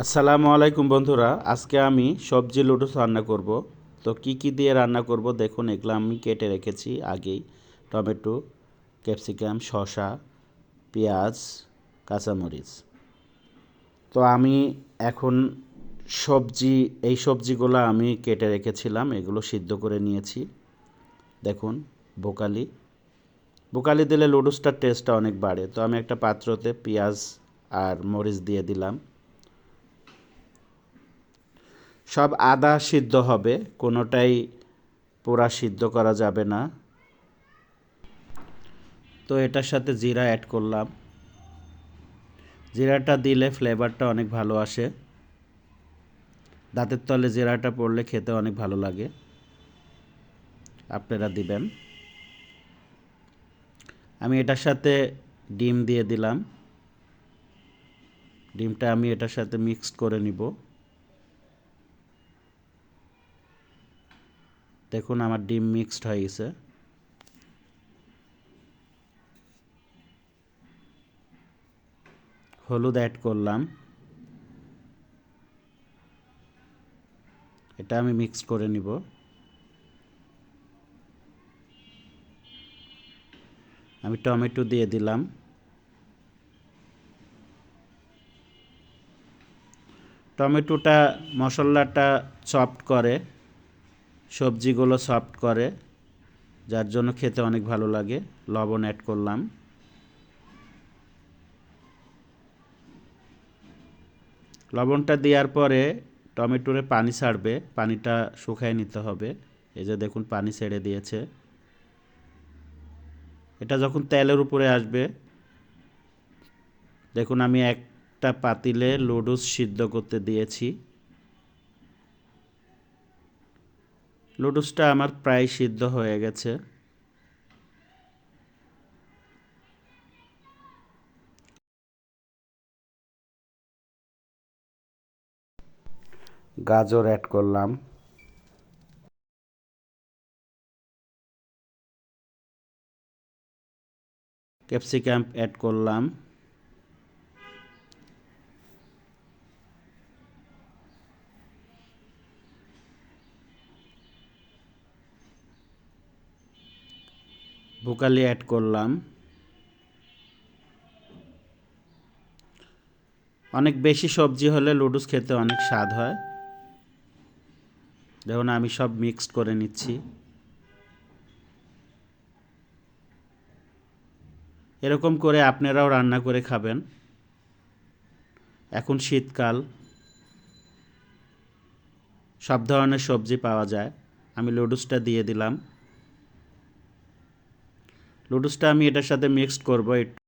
আসসালামু আলাইকুম বন্ধুরা, আজকে আমি সবজি লুডুস রান্না করব। তো কি কি দিয়ে রান্না করব দেখুন। এগুলো আমি কেটে রেখেছি আগেই। টমেটো, ক্যাপসিকাম, শসা, পেঁয়াজ, কাঁচামরিচ। তো আমি এখন এই সবজিগুলো আমি কেটে রেখেছিলাম, এগুলো সিদ্ধ করে নিয়েছি। দেখুন, বোকালি বোকালি দিলে লুডুসটার টেস্টটা অনেক বাড়ে। তো আমি একটা পাত্রতে পেঁয়াজ আর মরিচ দিয়ে দিলাম। সব আধা সিদ্ধ হবে, কোনোটাই পুরা সিদ্ধ করা যাবে না। তো এটার সাথে জিরা অ্যাড করলাম। জিরাটা দিলে ফ্লেভারটা অনেক ভালো আসে। দাঁতের তলে জিরাটা পড়লে খেতে অনেক ভালো লাগে, আপনারা দিবেন। আমি এটার সাথে ডিম দিয়ে দিলাম। ডিমটা আমি এটার সাথে মিক্সড করে নিব। দেখুন, আমার ডিম মিক্সড হয়ে গেছে। হলুদ অ্যাড করলাম। এটা আমি মিক্স করে নিব। আমি টমেটো দিয়ে দিলাম। টমেটোটা মশলাটা সফট করে, সবজিগুলো সফট করে, যার জন্য খেতে অনেক ভালো লাগে। লবণ অ্যাড করলাম। লবণটা দেওয়ার পরে টমেটোরে পানি ছাড়বে, পানিটা শুকায় নিতে হবে। এই যে দেখুন, পানি ছেড়ে দিয়েছে। এটা যখন তেলের উপরে আসবে, দেখুন আমি একটা পাতিলে লুডুস সিদ্ধ করতে দিয়েছি। লুডুসটা আমার প্রায় সিদ্ধ হয়ে গেছে। গাজর অ্যাড করলাম। ক্যাপসিকাম অ্যাড করলাম। ভুকালি অ্যাড করলাম। অনেক বেশি সবজি হলে লুডুস খেতে অনেক স্বাদ হয়। দেখুন, আমি সব মিক্সড করে নিচ্ছি। এরকম করে আপনারাও রান্না করে খাবেন। এখন শীতকাল, সব ধরনের সবজি পাওয়া যায়। আমি লুডুসটা দিয়ে দিলাম। লুডুসটা আমি এটার সাথে মিক্সড করব। একটু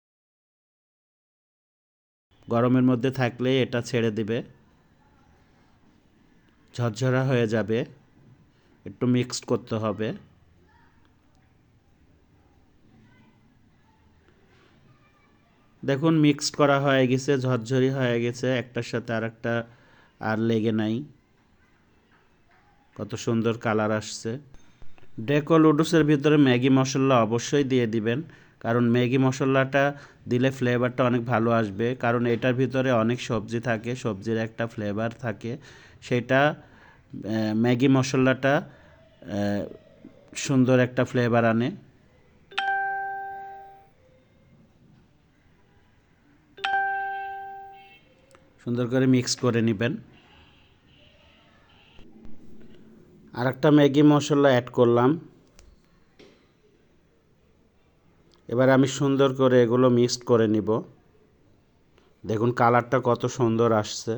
গরমের মধ্যে থাকলে এটা ছেড়ে দিবে, ঝরঝরা হয়ে যাবে। একটু মিক্সড করতে হবে। দেখুন, মিক্সড করা হয়ে গেছে, ঝরঝরি হয়ে গেছে, একটার সাথে আরেকটা আর লেগে নাই। কত সুন্দর কালার আসছে। ডেকো লুডুসের ভিতরে ম্যাগি মশলা অবশ্যই দিয়ে দিবেন, কারণ ম্যাগি মশলাটা দিলে ফ্লেভারটা অনেক ভালো আসবে। কারণ এটার ভিতরে অনেক সবজি থাকে, সবজির একটা ফ্লেভার থাকে, সেটা ম্যাগি মশলাটা সুন্দর একটা ফ্লেভার আনে। সুন্দর করে মিক্স করে নেবেন। আর একটা ম্যাগি মশলা অ্যাড করলাম। এবার আমি সুন্দর করে এগুলো মিক্সড করে নিব। দেখুন কালারটা কত সুন্দর আসছে।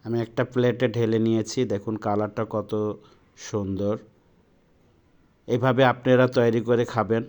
আমি একটা প্লেটে ঢেলে নিয়েছি। দেখুন কালারটা কত সুন্দর। এভাবে আপনারা তৈরি করে খাবেন।